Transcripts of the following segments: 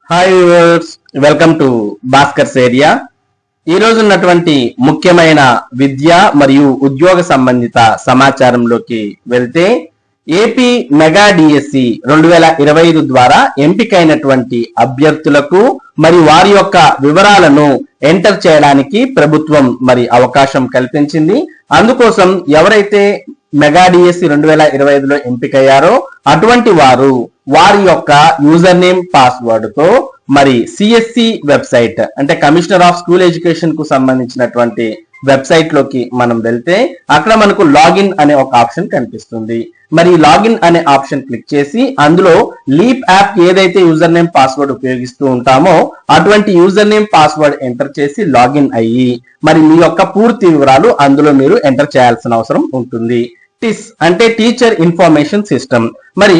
Hi viewers, welcome to Bhaskar's area. ఈ రోజు ఉన్నటువంటి ముఖ్యమైన విద్య మరియు ఉద్యోగ సంబంధిత సమాచారంలోకి వెళ్తే ఏపీ మెగా డిఎస్సి 2025 ద్వారా ఎంపికైనటువంటి అభ్యర్థులకు మరి వారి యొక్క వివరాలను ఎంటర్ చేయడానికి ప్రభుత్వం మరి అవకాశం కల్పించింది. అందుకోసం ఎవరైతే మెగా డిఎస్సి 2025లో ఎంపికయ్యారో అటువంటి వారు వారి యొక్క యూజర్ నేమ్ పాస్వర్డ్ తో మరి సిఎస్సి వెబ్సైట్ అంటే కమిషనర్ ఆఫ్ స్కూల్ ఎడ్యుకేషన్ కు సంబంధించినటువంటి వెబ్సైట్ లోకి మనం వెళ్తే అక్కడ మనకు లాగిన్ అనే ఒక ఆప్షన్ కనిపిస్తుంది. మరి లాగిన్ అనే ఆప్షన్ క్లిక్ చేసి అందులో లీప్ యాప్ ఏదైతే యూజర్ నేమ్ పాస్వర్డ్ ఉపయోగిస్తూ ఉంటామో అటువంటి యూజర్ నేమ్ పాస్వర్డ్ ఎంటర్ చేసి లాగిన్ అయ్యి మరి మీ యొక్క పూర్తి వివరాలు అందులో మీరు ఎంటర్ చేయాల్సిన అవసరం ఉంటుంది. టిస్ అంటే టీచర్ ఇన్ఫర్మేషన్ సిస్టమ్. మరి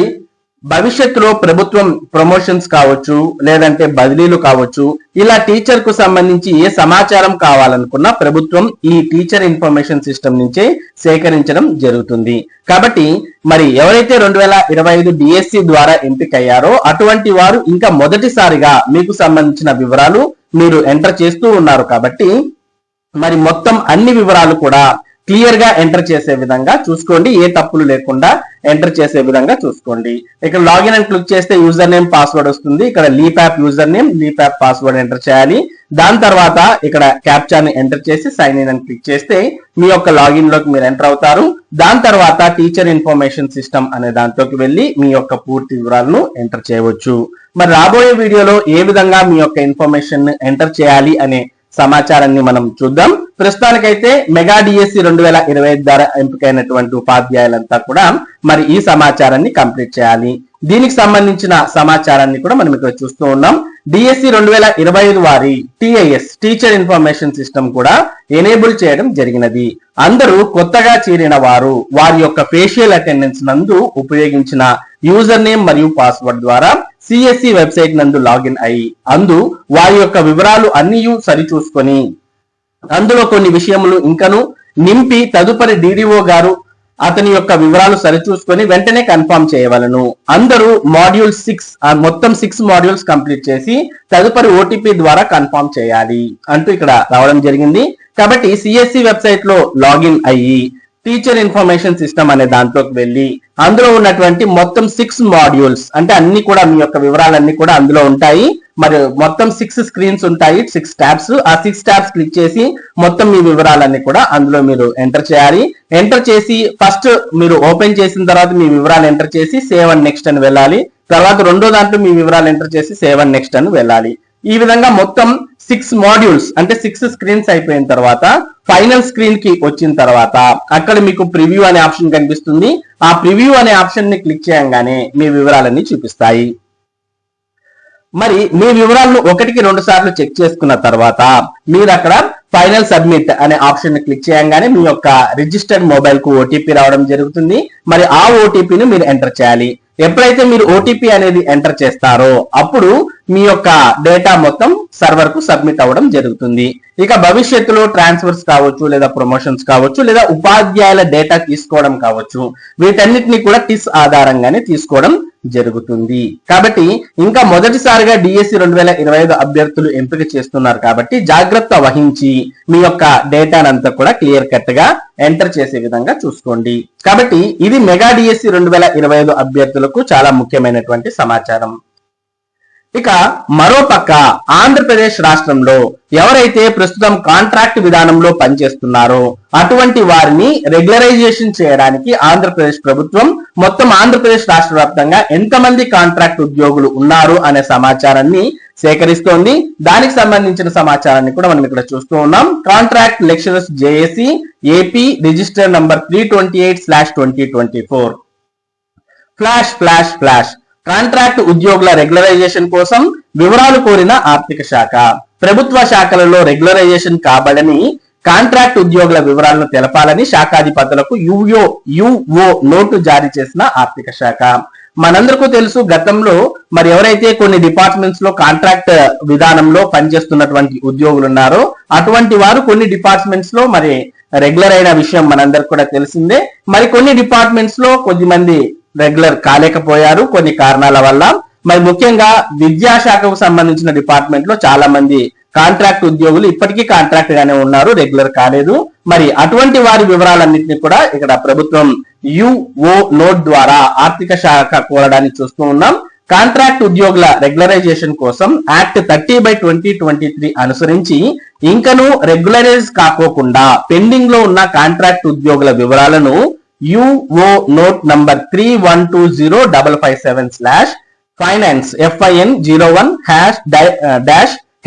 భవిష్యత్తులో ప్రభుత్వం ప్రమోషన్స్ కావచ్చు, లేదంటే బదిలీలు కావచ్చు, ఇలా టీచర్ కు సంబంధించి ఏ సమాచారం కావాలనుకున్నా ప్రభుత్వం ఈ టీచర్ ఇన్ఫర్మేషన్ సిస్టమ్ నుంచే సేకరించడం జరుగుతుంది. కాబట్టి మరి ఎవరైతే 2025 డిఎస్సి ద్వారా ఎంపికయ్యారో అటువంటి వారు ఇంకా మొదటిసారిగా మీకు సంబంధించిన వివరాలు మీరు ఎంటర్ చేస్తూ ఉన్నారు. కాబట్టి మరి మొత్తం అన్ని వివరాలు కూడా క్లియర్ గా ఎంటర్ చేసే విధంగా చూసుకోండి. ఏ తప్పులు లేకుండా ఎంటర్ చేసే విధంగా చూసుకోండి. ఇక్కడ లాగిన్ అని క్లిక్ చేస్తే యూజర్ నేమ్ పాస్వర్డ్ వస్తుంది. ఇక్కడ leap app user name, leap app password enter చేయాలి. దాని తర్వాత ఇక్కడ క్యాప్చాని ఎంటర్ చేసి సైన్ ఇన్ అని క్లిక్ చేస్తే మీ యొక్క లాగిన్ లోకి మీరు ఎంటర్ అవుతారు. దాని తర్వాత టీచర్ ఇన్ఫర్మేషన్ సిస్టమ్ అనే దాంట్లోకి వెళ్ళి మీ యొక్క పూర్తి వివరాలను ఎంటర్ చేయవచ్చు. మరి రాబోయే వీడియోలో ఏ విధంగా మీ యొక్క ఇన్ఫర్మేషన్ ఎంటర్ చేయాలి అనే సమాచారాన్ని మనం చూద్దాం. ప్రస్తుతానికైతే మెగా డిఎస్సి 2025 ద్వారా ఎంపికైనటువంటి ఉపాధ్యాయులంతా కూడా మరి ఈ సమాచారాన్ని కంప్లీట్ చేయాలి. దీనికి సంబంధించిన సమాచారాన్ని కూడా మనం ఇక్కడ చూస్తూ ఉన్నాం. డిఎస్సి 2025 వారి టిఐఎస్ టీచర్ ఇన్ఫర్మేషన్ సిస్టమ్ కూడా ఎనేబుల్ చేయడం జరిగినది. అందరూ కొత్తగా చేరిన వారు వారి యొక్క ఫేషియల్ అటెండెన్స్ నందు ఉపయోగించిన యూజర్ నేమ్ మరియు పాస్వర్డ్ ద్వారా సిఎస్సి వెబ్సైట్ నందు లాగిన్ అయ్యి వారి యొక్క వివరాలు అన్ని సరి చూసుకొని అందులో కొన్ని విషయములు ఇంకను నింపి తదుపరి డిడిఓ గారు అతని యొక్క వివరాలు సరిచూసుకొని వెంటనే కన్ఫర్మ్ చేయవలను. అందరూ మాడ్యూల్ 6 మొత్తం 6 మాడ్యూల్స్ కంప్లీట్ చేసి తదుపరి ఓటీపీ ద్వారా కన్ఫర్మ్ చేయాలి అంటూ ఇక్కడ రావడం జరిగింది. కాబట్టి సిఎస్సి వెబ్సైట్ లో లాగిన్ అయ్యి టీచర్ ఇన్ఫర్మేషన్ సిస్టమ్ అనే దాంట్లోకి వెళ్ళి అందులో ఉన్నటువంటి మొత్తం 6 మాడ్యూల్స్ అంటే అన్ని కూడా మీ యొక్క వివరాలన్నీ కూడా అందులో ఉంటాయి. మరి మొత్తం 6 స్క్రీన్స్ ఉంటాయి, 6 ట్యాబ్స్. ఆ 6 ట్యాబ్స్ క్లిక్ చేసి మొత్తం మీ వివరాలన్నీ కూడా అందులో మీరు ఎంటర్ చేయాలి. ఎంటర్ చేసి ఫస్ట్ మీరు ఓపెన్ చేసిన తర్వాత మీ వివరాలు ఎంటర్ చేసి సేవ్ అండ్ నెక్స్ట్ అని వెళ్ళాలి. తర్వాత రెండో దాంట్లో మీ వివరాలు ఎంటర్ చేసి సేవ్ అండ్ నెక్స్ట్ అని వెళ్ళాలి. ఈ విధంగా మొత్తం 6 మాడ్యూల్స్ అంటే 6 స్క్రీన్స్ అయిపోయిన తర్వాత ఫైనల్ స్క్రీన్ కి వచ్చిన తర్వాత అక్కడ మీకు ప్రివ్యూ అనే ఆప్షన్ కనిపిస్తుంది. ఆ ప్రివ్యూ అనే ఆప్షన్ ని క్లిక్ చేయగానే మీ వివరాలన్నీ చూపిస్తాయి. మరి మీ వివరాలను 1కి 2 సార్లు చెక్ చేసుకున్న తర్వాత మీరు అక్కడ ఫైనల్ సబ్మిట్ అనే ఆప్షన్ ని క్లిక్ చేయగానే మీ యొక్క రిజిస్టర్డ్ మొబైల్ కు ఓటీపీ రావడం జరుగుతుంది. మరి ఆ ఓటీపీని మీరు ఎంటర్ చేయాలి. ఎప్పుడైతే మీరు ఓటీపీ అనేది ఎంటర్ చేస్తారో అప్పుడు మీ యొక్క డేటా మొత్తం సర్వర్ కు సబ్మిట్ అవ్వడం జరుగుతుంది. ఇక భవిష్యత్తులో ట్రాన్స్ఫర్స్ కావచ్చు, లేదా ప్రమోషన్స్ కావచ్చు, లేదా ఉపాధ్యాయుల డేటా తీసుకోవడం కావచ్చు, వీటన్నిటిని కూడా టిస్ ఆధారంగానే తీసుకోవడం జరుగుతుంది. కాబట్టి ఇంకా మొదటిసారిగా డిఎస్సి 2025 అభ్యర్థులు ఎంపిక చేస్తున్నారు కాబట్టి జాగ్రత్త వహించి మీ యొక్క డేటానంతా కూడా క్లియర్ కట్ గా ఎంటర్ చేసే విధంగా చూసుకోండి. కాబట్టి ఇది మెగా డిఎస్సి 2025 అభ్యర్థులకు చాలా ముఖ్యమైనటువంటి సమాచారం. ఇక మరోపక్క ఆంధ్రప్రదేశ్ రాష్ట్రంలో ఎవరైతే ప్రస్తుతం కాంట్రాక్ట్ విధానంలో పనిచేస్తున్నారో అటువంటి వారిని రెగ్యులరైజేషన్ చేయడానికి ఆంధ్రప్రదేశ్ ప్రభుత్వం మొత్తం ఆంధ్రప్రదేశ్ రాష్ట్ర వ్యాప్తంగా ఎంతమంది కాంట్రాక్ట్ ఉద్యోగులు ఉన్నారు అనే సమాచారాన్ని సేకరిస్తోంది. దానికి సంబంధించిన సమాచారాన్ని కూడా మనం ఇక్కడ చూస్తూ ఉన్నాం. Contract lecturers JAC AP register number 328/2024 flash flash flash contract ఉద్యోగుల రెగ్యులరైజేషన్ కోసం వివరాలు కోరిన ఆర్థిక శాఖ. ప్రభుత్వ శాఖలలో రెగ్యులరైజేషన్ కాబడని కాంట్రాక్ట్ ఉద్యోగుల వివరాలను తెలపాలని శాఖాధిపతులకు యుఓ నోటు జారీ చేసిన ఆర్థిక శాఖ. మనందరికీ తెలుసు, గతంలో మరి ఎవరైతే కొన్ని డిపార్ట్మెంట్స్ లో కాంట్రాక్ట్ విధానంలో పనిచేస్తున్నటువంటి ఉద్యోగులు ఉన్నారో అటువంటి వారు కొన్ని డిపార్ట్మెంట్స్ లో మరి రెగ్యులర్ అయిన విషయం మనందరికి కూడా తెలిసిందే. మరి కొన్ని డిపార్ట్మెంట్స్ లో కొద్దిమంది రెగ్యులర్ కాలేకపోయారు కొన్ని కారణాల వల్ల. మరి ముఖ్యంగా విద్యాశాఖకు సంబంధించిన డిపార్ట్మెంట్ లో చాలా మంది కాంట్రాక్ట్ ఉద్యోగులు ఇప్పటికీ కాంట్రాక్ట్ గానే ఉన్నారు, రెగ్యులర్ కాలేదు. మరి అటువంటి వారి వివరాలన్నింటినీ కూడా ఇక్కడ ప్రభుత్వం యుఓ నోట్ ద్వారా ఆర్థిక శాఖ కోరడాన్ని చూస్తూ ఉన్నాం. కాంట్రాక్ట్ ఉద్యోగుల రెగ్యులరైజేషన్ కోసం యాక్ట్ 30/2023 అనుసరించి ఇంకను రెగ్యులరైజ్ కాకోకుండా పెండింగ్ లో ఉన్న కాంట్రాక్ట్ ఉద్యోగుల వివరాలను UO note number 31205557/finance FIN01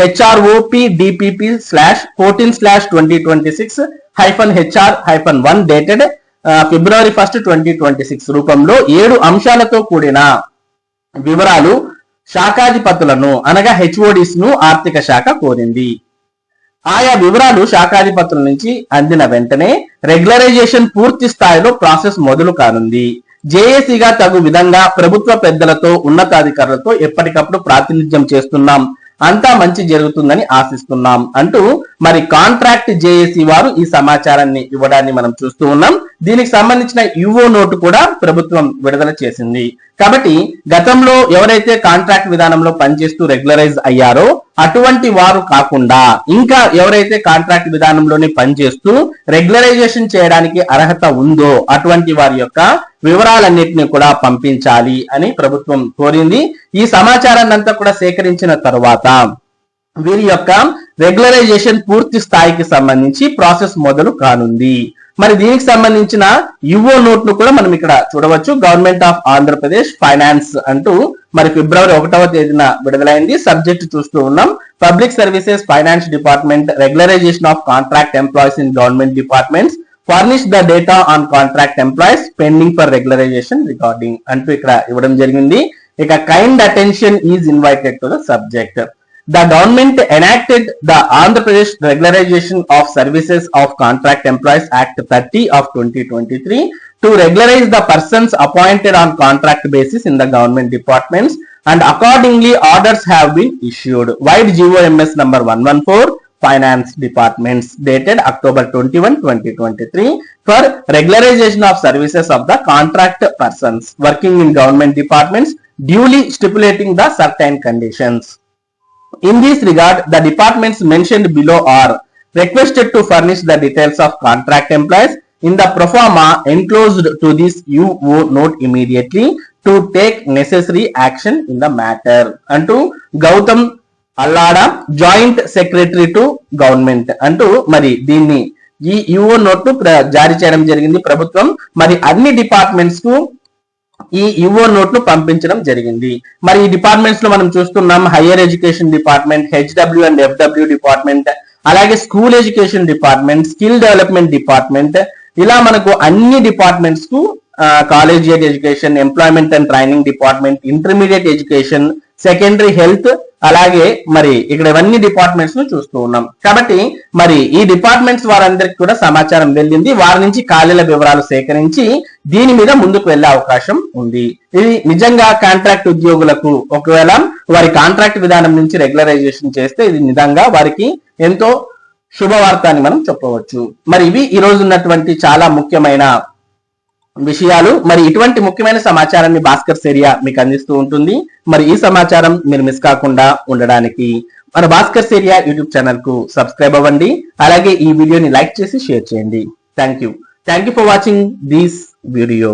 HROPDPP/14/2026-HR-1 dated February 1st 2026 రూపంలో 7 అంశాలతో కూడిన వివరాలు శాఖాధిపతులను అనగా HODs ను ఆర్థిక శాఖ కోరింది. ఆయా వివరాలు శాఖాధిపతుల నుంచి అందిన వెంటనే రెగ్యులరైజేషన్ పూర్తి స్థాయిలో ప్రాసెస్ మొదలు కానుంది. జేఏసీగా తగు విధంగా ప్రభుత్వ పెద్దలతో ఉన్నతాధికారులతో ఎప్పటికప్పుడు ప్రాతినిధ్యం చేస్తున్నాం, అంతా మంచి జరుగుతుందని ఆశిస్తున్నాం అంటూ మరి కాంట్రాక్ట్ జేఏసీ వారు ఈ సమాచారాన్ని ఇవ్వడాన్ని మనం చూస్తూ ఉన్నాం. దీనికి సంబంధించిన యుఓ నోటు కూడా ప్రభుత్వం విడుదల చేసింది. కాబట్టి గతంలో ఎవరైతే కాంట్రాక్ట్ విధానంలో పనిచేస్తూ రెగ్యులరైజ్ అయ్యారో అటువంటి వారు కాకుండా ఇంకా ఎవరైతే కాంట్రాక్ట్ విధానంలోనే పనిచేస్తూ రెగ్యులరైజేషన్ చేయడానికి అర్హత ఉందో అటువంటి వారి యొక్క వివరాలన్నింటినీ కూడా పంపించాలి అని ప్రభుత్వం కోరింది. ఈ సమాచారాన్ని అంతా కూడా సేకరించిన తర్వాత వీరి యొక్క రెగ్యులరైజేషన్ పూర్తి స్థాయికి సంబంధించి ప్రాసెస్ మొదలు కానుంది. మరి దీనికి సంబంధించిన యుఓ నోట్ ను కూడా మనం ఇక్కడ చూడవచ్చు. గవర్నమెంట్ ఆఫ్ ఆంధ్రప్రదేశ్ ఫైనాన్స్ అంటూ మరి ఫిబ్రవరి 1వ తేదీన విడుదలైంది. సబ్జెక్ట్ చూస్తూ ఉన్నాం, public services finance department regularisation of contract employees in government departments furnish the data on contract employees pending for regularisation recording అంటూ ఇక్కడ ఇవ్వడం జరిగింది. ఇక kind attention is invited to the subject. The government enacted the Andhra Pradesh Regularization of Services of Contract Employees Act 30 of 2023 to regularize the persons appointed on contract basis in the government departments, and accordingly orders have been issued. Wide GOMS number 114 Finance Departments dated October 21, 2023 for regularization of services of the contract persons working in government departments, duly stipulating the certain conditions. In this regard, the departments mentioned below are requested to furnish the details of contract employees in the proforma enclosed to this UO note immediately to take necessary action in the matter. అంటూ Gautam Allada joint secretary to government అంటూ మరి దీన్ని ఈ యుఓ note జారీ చేయడం జరిగింది ప్రభుత్వం. మరి అన్ని డిపార్ట్మెంట్స్ కు ఈ యుఓ నోట్ ను పంపించడం జరిగింది. మరి ఈ డిపార్ట్మెంట్స్ లో మనం చూస్తున్నాం higher education department, HW and FW department, అలాగే school education department, skill development department, ఇలా మనకు అన్ని డిపార్ట్మెంట్స్ కు collegiate education, employment and training department, intermediate education, secondary health, అలాగే మరి ఇక్కడ ఇవన్నీ డిపార్ట్మెంట్స్ ను చూస్తూ ఉన్నాం. కాబట్టి మరి ఈ డిపార్ట్మెంట్స్ వారందరికి కూడా సమాచారం వెళ్ళింది. వారి నుంచి ఖాళీల వివరాలు సేకరించి దీని మీద ముందుకు వెళ్లే అవకాశం ఉంది. ఇది నిజంగా కాంట్రాక్ట్ ఉద్యోగులకు ఒకవేళ వారి కాంట్రాక్ట్ విధానం నుంచి రెగ్యులరైజేషన్ చేస్తే ఇది నిజంగా వారికి ఎంతో శుభవార్త అని మనం చెప్పవచ్చు. మరి ఇవి ఈ రోజు ఉన్నటువంటి చాలా ముఖ్యమైన విషయాలు. మరి ఇటువంటి ముఖ్యమైన సమాచారాన్ని భాస్కర్ సేరియా మీకు అందిస్తూ ఉంటుంది. మరి ఈ సమాచారం మీరు మిస్ కాకుండా ఉండడానికి మన భాస్కర్ సేరియా యూట్యూబ్ ఛానల్ కు సబ్స్క్రైబ్ అవ్వండి. అలాగే ఈ వీడియోని లైక్ చేసి షేర్ చేయండి. Thank you for watching this video.